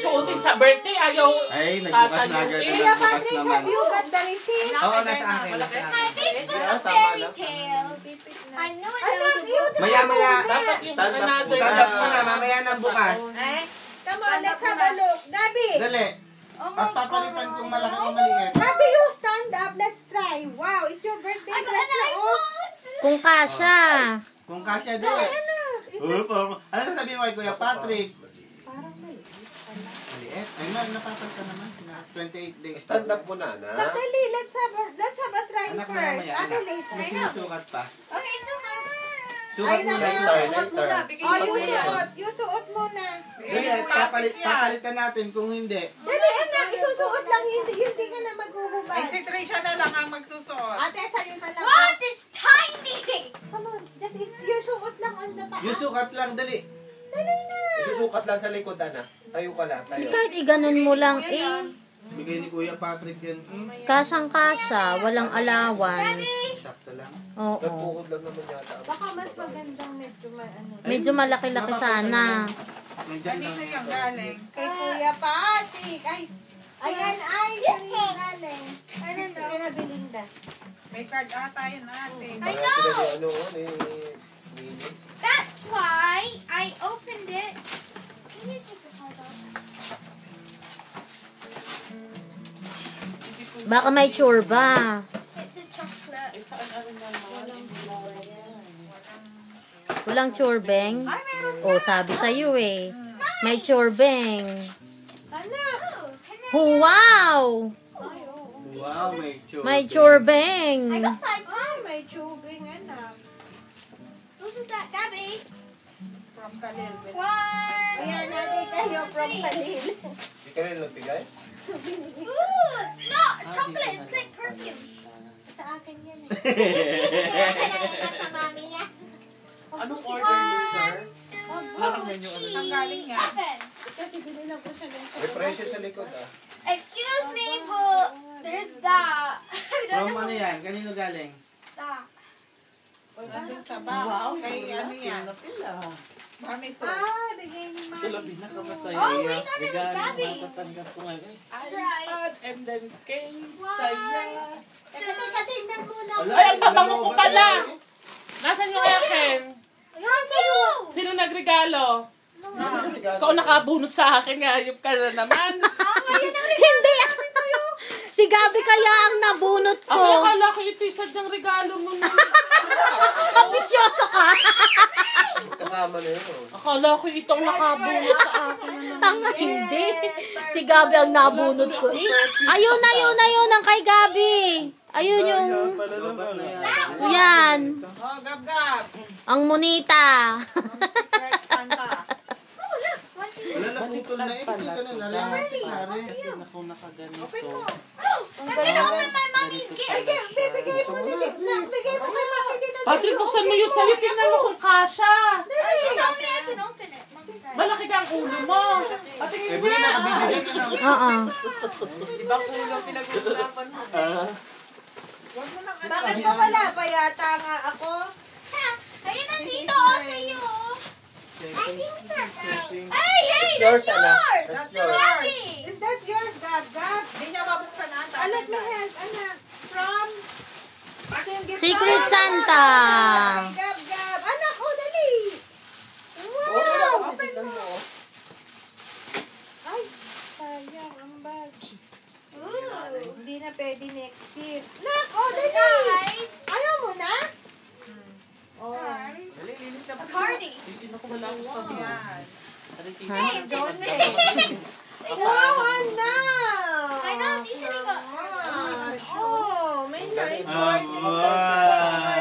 susuotin sa birthday. Ayaw. Ay, nagbukas na agad. Kuya Patrick, have you got the receipt? Oo, nasa akin. Fairy tales. I know it. Anak, yun. Maya-maya. Dapat yung another. Stand up muna, mamaya nang bukas. Come on, let's have a look. Gabi. Dali. At papalitan kung malaki o maliit. Gabi, you stand up. Let's try. Wow, it's your birthday dress na. Oh. Kung kasya. Kung kasya dali. Ano sasabihin mo kay Kuya Patrick? Parang maliit. Maliit? Ay, nakapalta naman. 28 days. Stand up mo na, na. Dali, let's have a try Anak, first. maya-maya. Ano later? May sinusukat pa. Okay, so Sukat muna. Oh, you suot muna. Dali, papalitan natin kung hindi. Dali, anak, isusuot lang. Hindi ka na maghuhubad. Ay, si Trisha na lang ang magsusuot. Ate, sa'yo na lang. what? It's tiny. Come on, just you suot lang on the paa. Yung sukat lang, dali. Dali na. Isusukat lang sa likod, Ana. Tayo ka lang, tayo. Kahit iganon mo lang Bigay ni Kuya Patrick yan. kasyang kasya, walang alawan. Sakto lang. Oo. Nagpuhod lang naman yata. Baka mas magandang medyo Medyo malaki-laki sana. Nandiyan lang. Kanino yung galing? Kay Kuya Patrick. Ay, ayan ay, kanina galing. I don't know. Kaya na Belinda. May card ata yun ate. I know. Ano, ni That's why I opened it. Can you take the card off? Baka may churba. It's a chocolate. Ay, saan arin naman? Walang churbeng. O, sabi sa'yo eh. May churbeng. Anak. Oh, Wow! Wow, may chubing. May churbeng. I got 5 Ay, pounds. may tubing, anak. Who's that, Gabby? From Kalil. Ayan natin kayo from Khalil. Hindi ka rin nagbigay? Ooh, it's not chocolate. It's like perfume. Sa akin yan eh. Sa mami niya. Anong order niyo, sir? Ang galing nga. Kasi binilang ko siya ng May presyo sa likod, ah. Excuse me, but there's that. I don't From know ano yan? Kanino galing? that. Nandun sa bag. Kay ano yan? Baka may suot. Ah, bigay ni mami. Tulabi na ka masaya. Oh, wait, that is Gabby's. Matatanggap ko ngayon. Right. iPad and then case. Why? Saya. Teka, tingnan muna. Ay, ang nabango ko pala. Nasaan yung akin? Perfume. Sino nagregalo? Regalo. Ikaw nakabunot sa akin, ayop ka na naman. Hindi. Si Gabi kaya ang nabunot Ako ko. akala ko ito yung sadyang regalo mo na. Ambisyoso ka. Kasama na yun, oh. Akala ko itong nakabunot sa akin na naman. Tanga, hindi. Si Gabi ang nabunot ko. Ayun, ang kay Gabi. Ayun yung, Lobat na yan. yan. Oh, gab-gab. Ang monita. Secret Santa. Wala na putol na eh. Hindi ka na nalaman. Kasi ako nakaganito. Oh, I'm gonna open my mommy's gift. Bibigay mo dito. Bigay mo kay mami dito. Patrick, buksan mo yung sa'yo. Tingnan mo kung kasha. She told me I can open it. Mom said. Malaki ka ang ulo mo. Patingin Eh, mo bili na yan. kabibigyan ka na. Oo. Ibang ulo pinag-uusapan mo. Huwag mo nang ano. Bakit ko wala pa yata nga ako? Ayun, nandito ako sa iyo. Hey, yours, that's Ana. yours. That's That's yours. Gabby. Is that yours, Gab? Gab? Hindi niya mabuksan ata. Let me help, anak. From? Ito yung gift Secret card. Santa. Ay, Gab. Anak, oh, dali. Oh, Wow. tignan mo, oh. Ay, sayang ang bag. Ooh. Hindi na pwede next year. Nak, oh, dali. Guys. Ayaw mo na? Oh. Dali, linis na A party. Hindi na ko wala ako sa Yan. Hey, Wow, anak. I know, these are the Oh, may night Ah, party.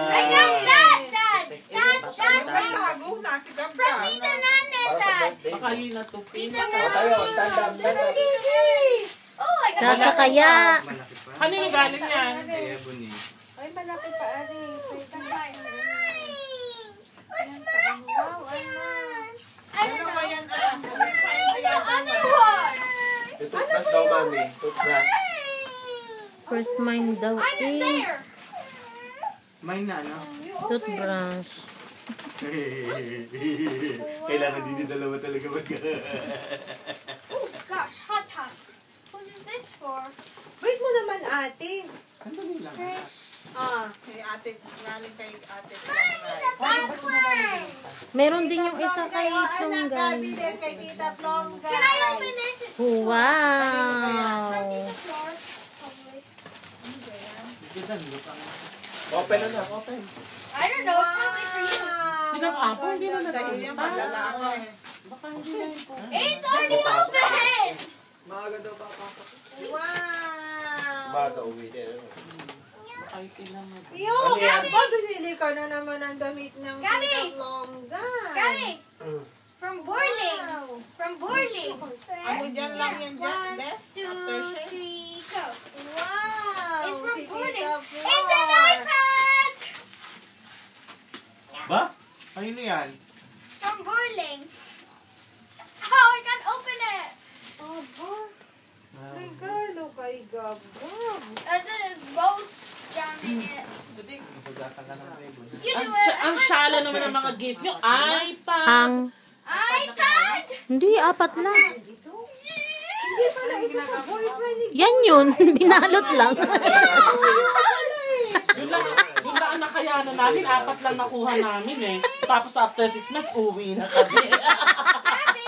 I got that, Dad. That, Tago na si from gab-gab. Tita Nana, Para sa Dad. birthday. Baka yun natupin. Tita Oh, tayo, Nana. stand up, stand up. Oh, I got Nasa kaya. Malaki pa. Kanino galing yan? Kaya Ebony. Ay, malaki pa, Ari. Wow, anak. I don't Ano ba know. yan, ah? The other one. Toothbrush daw, mami. Toothbrush. First mine daw I'm in eh. there. Mine na, ano? Toothbrush. Kailangan din yung dalawa talaga mag- God, ate. Sandali lang. Kay ate, galing kay ate. Meron din yung isa kay Anak, Tonggay. Gabi din kay Tita Plonggay. Can I open this? It's Wow! Open na, open. I don't know. It's probably for you. Sinang apo, hindi na Ganda, nakita. ganda. Baka hindi na yun po. It's already open. Maaga daw papasok. Wow! Baga uwi din. Ay, tinamad. Yung, Ano yan? ba, binili ka na naman ang damit ng Gabi! Tita Plonggay. Gabi. From Borling. Wow. From Borling. Ano dyan lang yan dyan, hindi? 2, 3, go. Wow! It's from Si Borling. Tita It's an Flor. iPad. Ba? Kanino yan? From Borling. Oh, I can't open it. Aba, regalo kay Gab. The Bose jamming it. Masagatan ka ng rebo. You Ang, do it. ang shala naman ng mga gift nyo. iPad! Ang, iPad. hindi, 4 lang. Hindi pala ito sa boyfriend ni Yan yun, binalot lang. Yun lang ang nakayanan namin. 4 lang nakuha namin eh. Tapos after 6 months, uwi na kami. Gabi.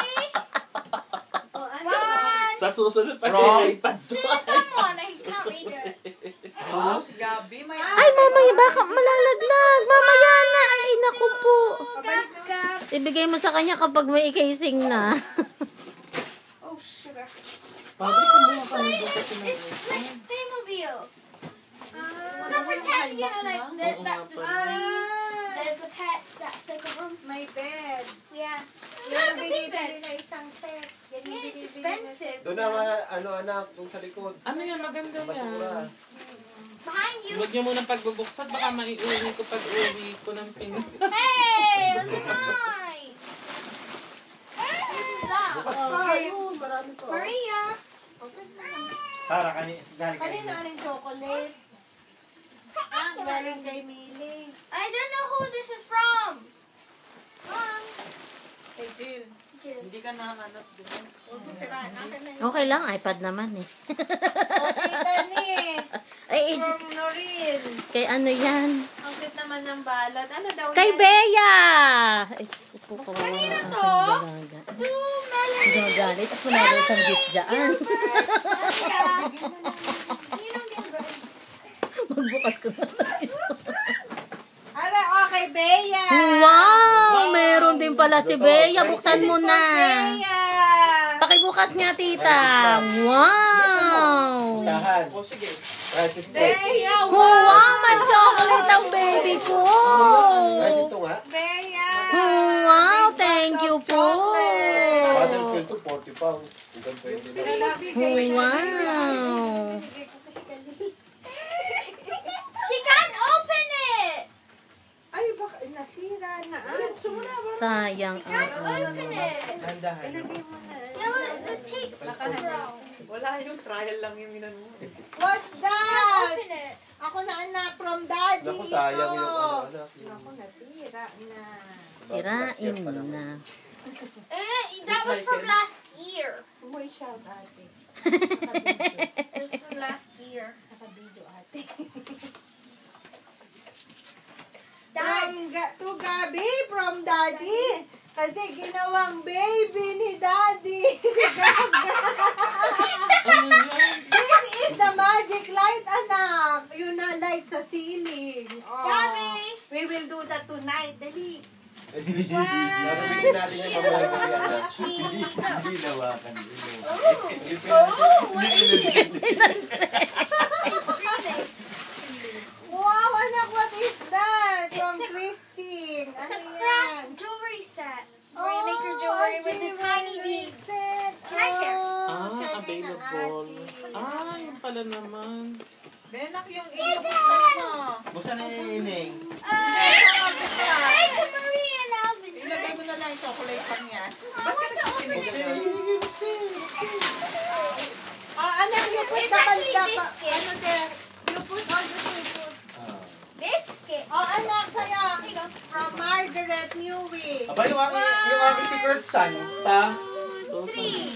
One. Sa susunod pa Wrong. yung iPad. To someone. I can't read it. Wow, si Gabi. May Ay, mamaya, baka malalaglag. Mamaya na. Ay, naku po. Gab. Ibigay mo sa kanya kapag may casing na. Oh, sugar. Padre, kumuha ka ng Play bukas this. na It's like Playmobil. So pretend, you know, like that's the toys. There's the pets. That's like a room. may bed. Yeah. Yan Look, ang a big binibili bed. na isang set. Yan yung Yeah, it's binibili na expensive. Doon na ano anak, doon sa likod. Ano yan, maganda Basura. yan. Behind you. Huwag niyo munang pagbubuksan, baka maiuwi ko pag uwi ko ng Pinas. Hey, look at mine. What is that? Ayun, marami to. Maria. Tara, galing Kanina kanino? rin chocolate. Galing kay Mili. I don't know who this is from. Hey, Jill, Jill. hindi ka nakahanap doon. Huwag mo sirahan. Akin na yun. Okay lang, iPad naman eh. O, tita ni. Ay, it's, From Noreen. kay ano yan? Ang cute naman ng balad. Ano daw Kay yan? Bea! It's po ko. Kanino to? Two melons. Gagalit ako na rin sa gift dyan. Magbukas ko na. Ala, okay, Bea. Wow! Meron din pala si Bea. Buksan mo na. Bea. Pakibukas nga, tita. Wow! Tahan. O, sige. Rice steak. Bea, Wow! May chocolate ang baby ko! Rice ito nga. Bea. Wow! Thank you po! Puzzle fill to 40 pounds. Ito pwede na. Pinabigay na Wow. Binigay ko kay Kali. She can't open it. Ay, baka nasira na. Sumula ba? Sayang. Can't open it. Handahan. Ilagay mo na. Yeah, the tape's brown. wala yung trial lang yung inano mo. What's Can't that? open it. Ako na anak from daddy. Naku, sayang yung ano, ito. anak. Ako, nasira na. Sirain na. That was from last year. Umoy siya, ate. It was from last year. Nakabidyo, ate. Dad. To Gabi, from daddy. Kasi ginawang baby ni daddy. Si Gaga. Ano yan? This is the magic light, anak. Yun na light sa ceiling. Oh. Gabi. We will do that tonight. Dali. Narinig natin yung mga anak. Ginawakan. Oh, what is it? It's freezing. Wow, anak, what is that? From It's a- Christine. It's Ano a yan? craft jewelry set. Where you make your jewelry with the tiny beads. Can I share? Ah, Share kay na available. ate. Ah, yun pala naman. Benak yung buksan mo. Buksan na yung ining. Hey, to Maria and Alvin. Ilagay mo na lang yung chocolate pang yan. Anak, you put It's the actually banda biscuit. Ano there? You put all the food. Biscuit. Anak, kaya from Margaret Newey. Aba, yung aking secret son. Pa? 2, 3.